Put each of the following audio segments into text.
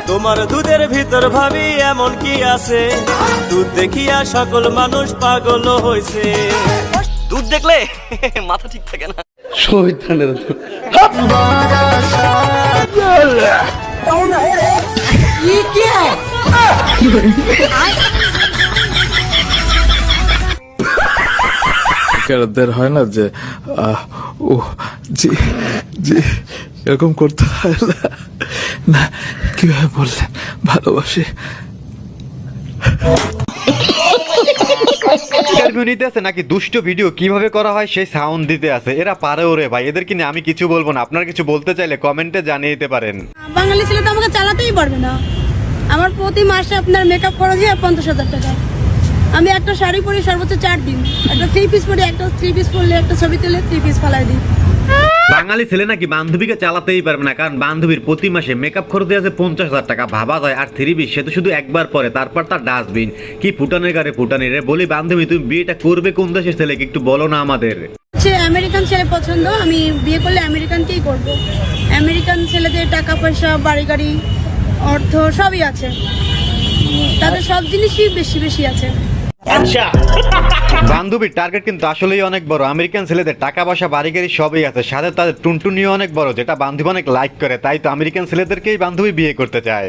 তোমার দুধের ভিতর ভাবি এমন কি আছে, দুধ দেখিয়া সকল মানুষ পাগল হইছে। দুধ দেখলে মাথা ঠিক থাকে না। হয় না যে ও জি জি এরকম করতে হয় না, কিভাবে বললেন ভালোবাসি। ইন্টারভিউ নিতে আছে নাকি দুষ্ট ভিডিও কিভাবে করা হয় সেই সাউন্ড দিতে আছে। এরা পারে ওরে ভাই, এদেরকে নিয়ে আমি কিছু বলবো না। আপনারা কিছু বলতে চাইলে কমেন্টে জানিয়ে দিতে পারেন। বাঙালি ছেলে তো আমাকে চালাতেই পারবে না। আমার প্রতি মাসে আপনার মেকআপ খরচ হয় 50,000 টাকা। আমি একটা শাড়ি পরি সর্বোচ্চ 4 দিন, একটা 3 পিস পরি, একটা 3 পিস পরলে একটা ছবি তুলে 3 পিস ফালাই দিই। বাঙালি ছেলে নাকি বান্ধবীকে চালাতেই পারবে না, কারণ বান্ধবীর প্রতি মাসে মেকআপ খরচ আছে 50,000 টাকা। ভাবা যায়। আর 3 পিস সে তো শুধু একবার পরে, তারপর তার ডাস্টবিন। কি ফুটানের গাড়ি ফুটানি রে। বলি বান্ধবী তুমি বিয়েটা করবে কোন দেশের ছেলেকে একটু বলো না আমাদের। আমেরিকান ছেলে পছন্দ, আমি বিয়ে করলে আমেরিকানকেই করব। আমেরিকান ছেলেদের টাকা পয়সা, বাড়ি গাড়ি, অর্থ সবই আছে, তাদের সব জিনিসই বেশি বেশি আছে। বান্ধবীর টার্গেট কিন্তু আসলেই অনেক বড়। আমেরিকান ছেলেদের টাকা পয়সা, বাড়ি গাড়ি সবই আছে, সাথে তাদের টুনটুনিও অনেক বড়, যেটা বান্ধবী অনেক লাইক করে। তাই তো আমেরিকান ছেলেদেরকেই বান্ধবী বিয়ে করতে চায়।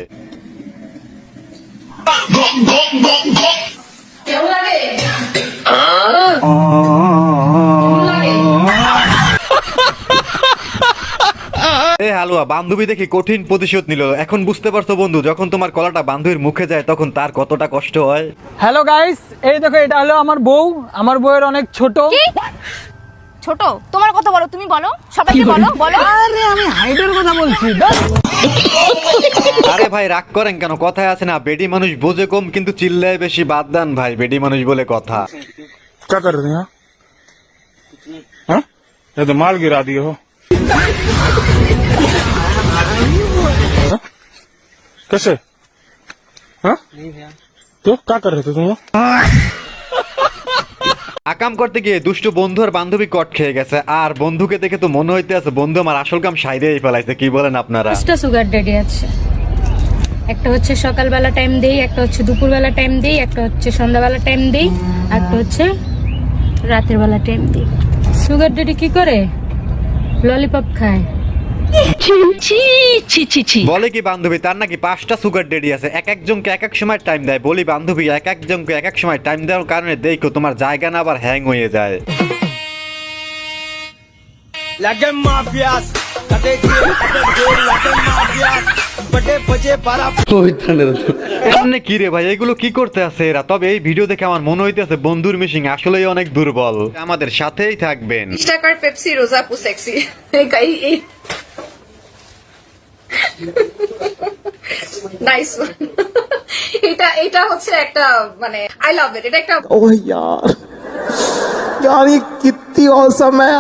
এ হালুয়া, বান্ধবী দেখি কঠিন প্রতিশোধ নিল। এখন বুঝতে পারছো বন্ধু, যখন তোমার কলাটা বান্ধবীর মুখে যায় তখন তার কতটা কষ্ট হয়। হ্যালো গাইস, এই দেখো এটা হলো আমার বউ। আমার বউয়ের অনেক ছোট। ছোট? তোমার কথা বলো, তুমি বলো, সবাইকে বলো বলো। আরে আমি হাইটের কথা বলছি। আরে ভাই রাগ করেন কেন? কথায় আছে না, বেডি মানুষ বোঝে কম কিন্তু চিল্লায় বেশি। বাদ দেন ভাই, বেডি মানুষ বলে কথা। क्या कर रहे हैं? हाँ? ये तो माल गिरा दिए हो। हाँ? कैसे? हाँ? तो क्या कर रहे थे तुम? আকাম করতে গিয়ে দুষ্ট বন্ধু আর বান্ধবী কট খেয়ে গেছে। আর বন্ধুকে দেখে তো মনে হইতে আছে বন্ধু আমার আসল কাম সাইডেই ফেলাইছে। কি বলেন আপনারা? পাঁচটা সুগার ড্যাডি আছে। একটা হচ্ছে সকালবেলা টাইম দেই, একটা হচ্ছে দুপুরবেলা টাইম দেই, একটা হচ্ছে সন্ধ্যাবেলা টাইম দেই, আর একটা হচ্ছে রাতের বেলা টাইম দেই। সুগার ড্যাডি কি করে? ললিপপ খায়। বলে কি বান্ধবী তার নাকি 5টা সুগার ডেডি আছে, এক একজনকে এক এক সময় টাইম দেয়। বলি বান্ধবী এক একজনকে এক এক সময় টাইম দেওয়ার কারণে দেখো তোমার জায়গা না আবার হ্যাং হয়ে যায়। এমনি কি রে ভাই, এগুলো কি করতে আছে এরা? তবে এই ভিডিও দেখে আমার মনে হইতেছে বন্ধুর মিশিং আসলেই অনেক দুর্বল। আমাদের সাথেই থাকবেন। 20 টাকার পেপসি রোজা পু সেক্সি। নাইস। এটা হচ্ছে একটা মানে আই লাভ ইট। এটা একটা ओह यार यार ये कितनी औसम है।